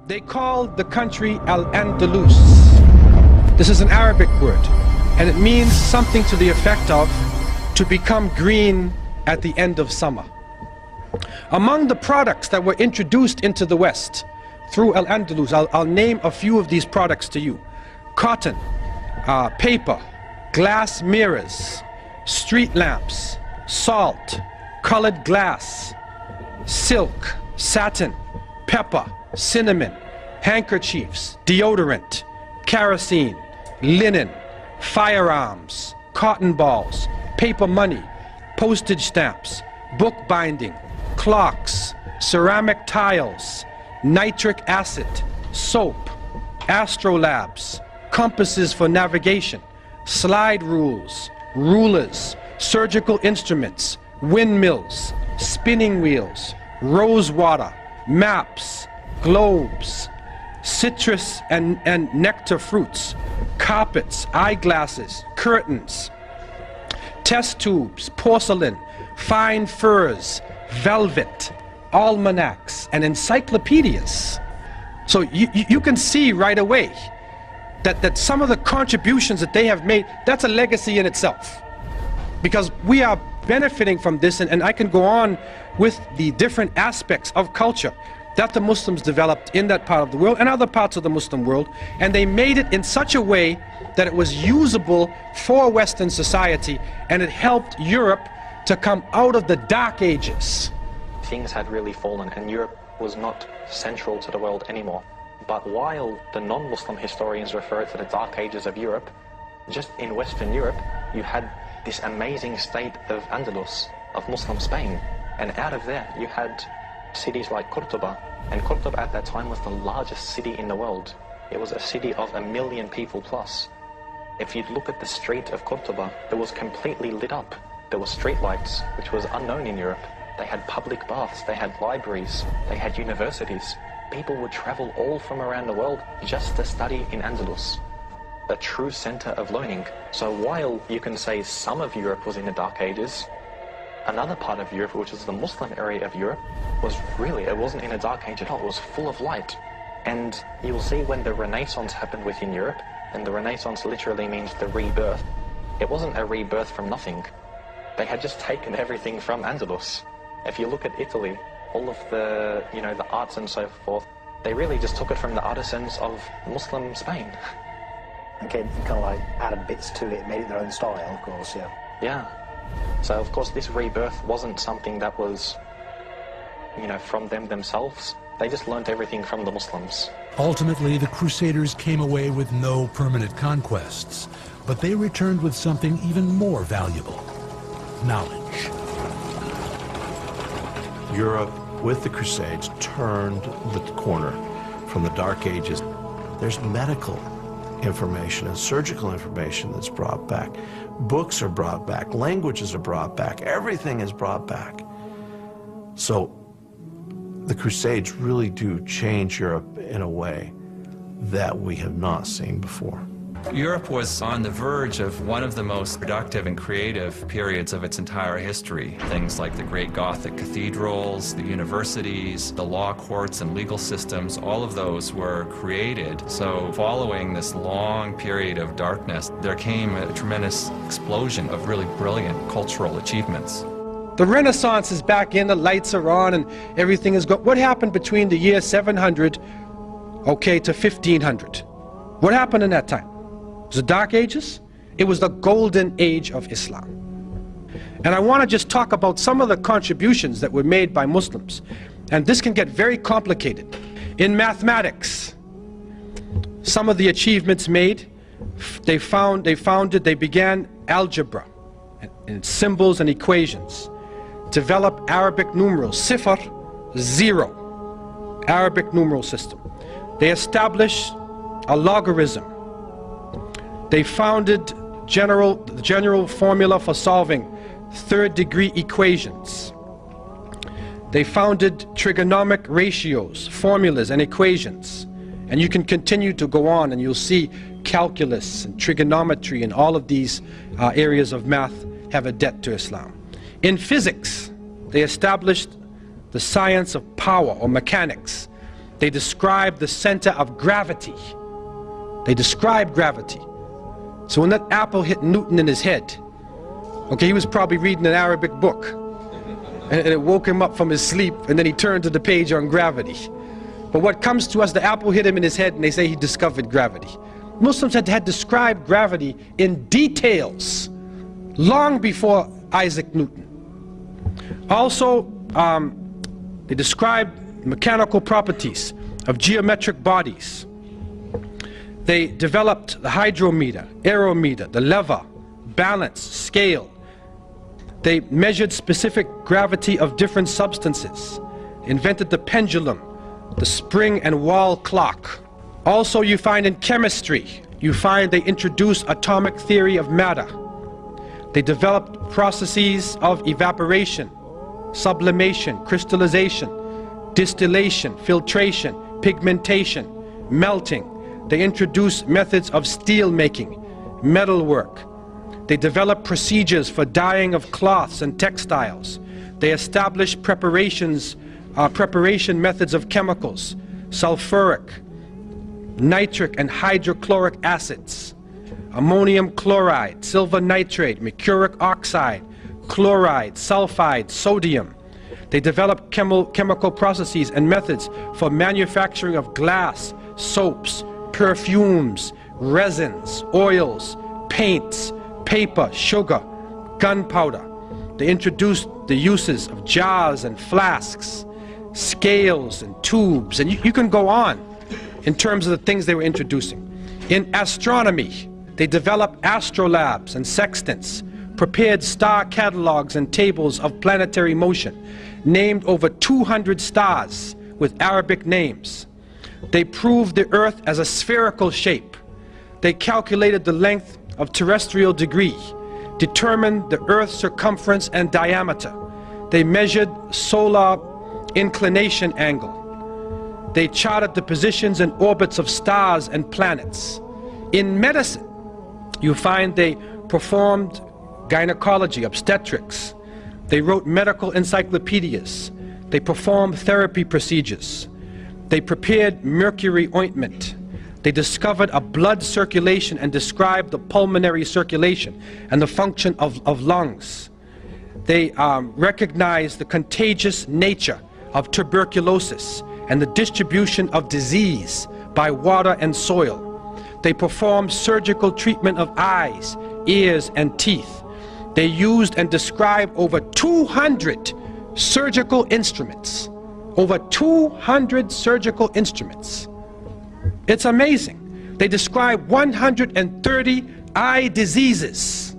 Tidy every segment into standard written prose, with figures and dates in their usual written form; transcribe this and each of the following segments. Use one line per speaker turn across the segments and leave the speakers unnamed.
They call the country Al-Andalus. This is an Arabic word, and it means something to the effect of to become green at the end of summer. Among the products that were introduced into the West through Al-Andalus, I'll name a few of these products to you. Cotton, paper, glass mirrors, street lamps, salt, colored glass, silk, satin, pepper, cinnamon, handkerchiefs, deodorant, kerosene, linen, firearms, cotton balls, paper money, postage stamps, book binding, clocks, ceramic tiles, nitric acid, soap, astrolabes, compasses for navigation, slide rules, rulers, surgical instruments, windmills, spinning wheels, rose water, maps, globes, citrus and nectar fruits, carpets, eyeglasses, curtains, test tubes, porcelain, fine furs, velvet, almanacs, and encyclopedias. So you can see right away that some of the contributions that they have made, that's a legacy in itself. Because we are benefiting from this, and I can go on with the different aspects of culture that the Muslims developed in that part of the world and other parts of the Muslim world, and they made it in such a way that it was usable for Western society, and it helped Europe to come out of the Dark Ages.
Things had really fallen and Europe was not central to the world anymore. But while the non-Muslim historians refer to the Dark Ages of Europe, just in Western Europe you had this amazing state of Andalus, of Muslim Spain, and out of there you had cities like Cordoba, and Cordoba at that time was the largest city in the world. It was a city of 1 million people plus. If you look at the street of Cordoba, it was completely lit up. There were street lights, which was unknown in Europe. They had public baths, they had libraries, they had universities. People would travel all from around the world just to study in Andalus, a true center of learning. So while you can say some of Europe was in the Dark Ages, another part of Europe, which is the Muslim area of Europe, it wasn't in a dark age at all. It was full of light. And you'll see when the Renaissance happened within Europe, and the Renaissance literally means the rebirth, it wasn't a rebirth from nothing. They had just taken everything from Andalus. If you look at Italy, all of the, the arts and so forth, they really just took it from the artisans of Muslim Spain.
Okay, kind of like added bits to it, made it their own style, of course, yeah.
Yeah. So, of course, this rebirth wasn't something that was, from them themselves. They just learnt everything from the Muslims.
Ultimately, the Crusaders came away with no permanent conquests, but they returned with something even more valuable: knowledge.
Europe, with the Crusades, turned the corner from the Dark Ages. There's medical information and surgical information that's brought back. Books are brought back. Languages are brought back. Everything is brought back. So the Crusades really do change Europe in a way that we have not seen before.
Europe was on the verge of one of the most productive and creative periods of its entire history. Things like the great Gothic cathedrals, the universities, the law courts and legal systems, all of those were created. So following this long period of darkness, there came a tremendous explosion of really brilliant cultural achievements.
The Renaissance is back in, the lights are on, and everything is good. What happened between the year 700, to 1500? What happened in that time? The Dark Ages? It was the golden age of Islam. And I want to just talk about some of the contributions that were made by Muslims. And this can get very complicated. In mathematics, some of the achievements made, they began algebra and symbols and equations, developed Arabic numerals, sifr, 0, Arabic numeral system. They established a logarithm. They founded the general formula for solving third-degree equations. They founded trigonomic ratios, formulas, and equations. And you can continue to go on, and you'll see calculus and trigonometry and all of these areas of math have a debt to Islam. In physics, they established the science of power, or mechanics. They describe the center of gravity. They describe gravity. So when that apple hit Newton in his head, okay, he was probably reading an Arabic book, and it woke him up from his sleep, and then he turned to the page on gravity. But what comes to us, the apple hit him in his head, and they say he discovered gravity. Muslims had described gravity in details long before Isaac Newton. Also, they described mechanical properties of geometric bodies. They developed the hydrometer, aerometer, the lever, balance, scale. They measured specific gravity of different substances, invented the pendulum, the spring and wall clock. Also, you find in chemistry, they introduced atomic theory of matter. They developed processes of evaporation, sublimation, crystallization, distillation, filtration, pigmentation, melting. They introduced methods of steel making, metalwork. They developed procedures for dyeing of cloths and textiles. They established preparation methods of chemicals, sulfuric, nitric and hydrochloric acids, ammonium chloride, silver nitrate, mercuric oxide, chloride, sulfide, sodium. They developed chemical processes and methods for manufacturing of glass, soaps, perfumes, resins, oils, paints, paper, sugar, gunpowder. They introduced the uses of jars and flasks, scales and tubes, and you can go on in terms of the things they were introducing. In astronomy, they developed astrolabes and sextants, prepared star catalogs and tables of planetary motion, named over 200 stars with Arabic names. They proved the Earth as a spherical shape. They calculated the length of terrestrial degree, determined the Earth's circumference and diameter. They measured solar inclination angle. They charted the positions and orbits of stars and planets. In medicine, you find they performed gynecology, obstetrics. They wrote medical encyclopedias. They performed therapy procedures. They prepared mercury ointment. They discovered a blood circulation and described the pulmonary circulation and the function of lungs. They recognized the contagious nature of tuberculosis and the distribution of disease by water and soil. They performed surgical treatment of eyes, ears, and teeth. They used and described over 200 surgical instruments. Over 200 surgical instruments. It's amazing. They describe 130 eye diseases,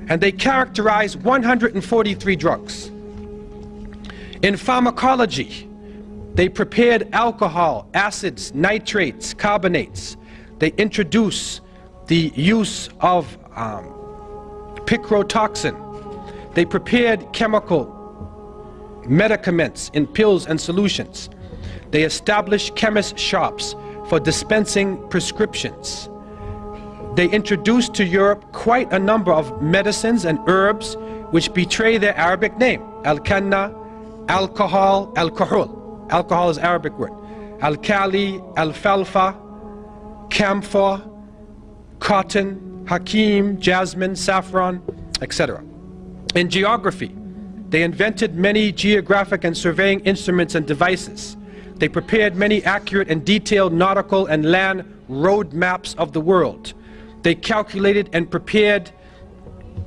and they characterize 143 drugs. In pharmacology, they prepared alcohol, acids, nitrates, carbonates. They introduced the use of picrotoxin. They prepared chemical medicaments in pills and solutions. They established chemist shops for dispensing prescriptions. They introduced to Europe quite a number of medicines and herbs which betray their Arabic name. Al-Kanna, alcohol, alcohol. Alcohol is Arabic word. Al-Kali, alfalfa, camphor, cotton, hakim, jasmine, saffron, etc. In geography, they invented many geographic and surveying instruments and devices. They prepared many accurate and detailed nautical and land road maps of the world. They calculated and prepared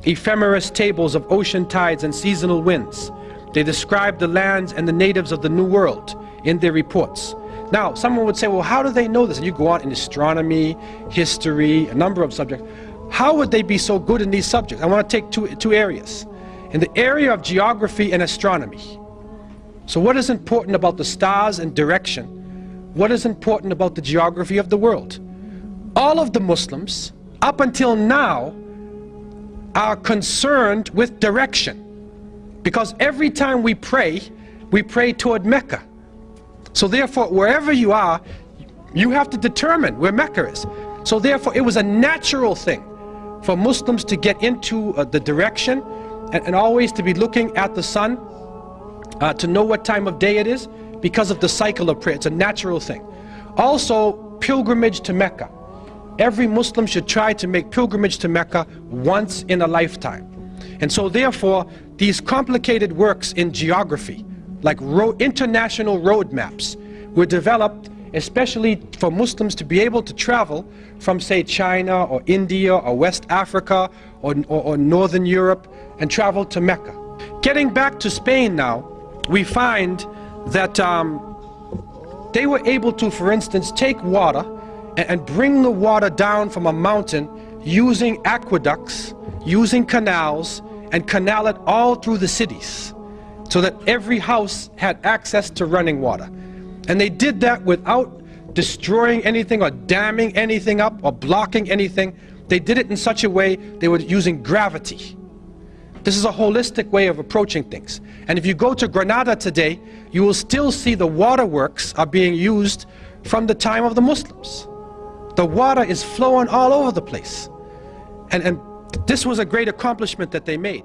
ephemeris tables of ocean tides and seasonal winds. They described the lands and the natives of the New World in their reports. Now, someone would say, well, how do they know this? And you go on in astronomy, history, a number of subjects. How would they be so good in these subjects? I want to take two areas. In the area of geography and astronomy. So what is important about the stars and direction? What is important about the geography of the world? All of the Muslims, up until now, are concerned with direction. Because every time we pray toward Mecca. So therefore, wherever you are, you have to determine where Mecca is. So therefore, it was a natural thing for Muslims to get into the direction and always to be looking at the sun to know what time of day it is, because of the cycle of prayer. It's a natural thing. Also, pilgrimage to Mecca. Every Muslim should try to make pilgrimage to Mecca once in a lifetime. And so therefore, these complicated works in geography, like international road maps, were developed especially for Muslims to be able to travel from, say, China or India or West Africa or Northern Europe and travel to Mecca. Getting back to Spain now, we find that they were able to, for instance, take water and bring the water down from a mountain using aqueducts, using canals, and canal it all through the cities so that every house had access to running water. And they did that without destroying anything or damming anything up or blocking anything. They did it in such a way they were using gravity. This is a holistic way of approaching things. And if you go to Granada today, you will still see the waterworks are being used from the time of the Muslims. The water is flowing all over the place. And this was a great accomplishment that they made.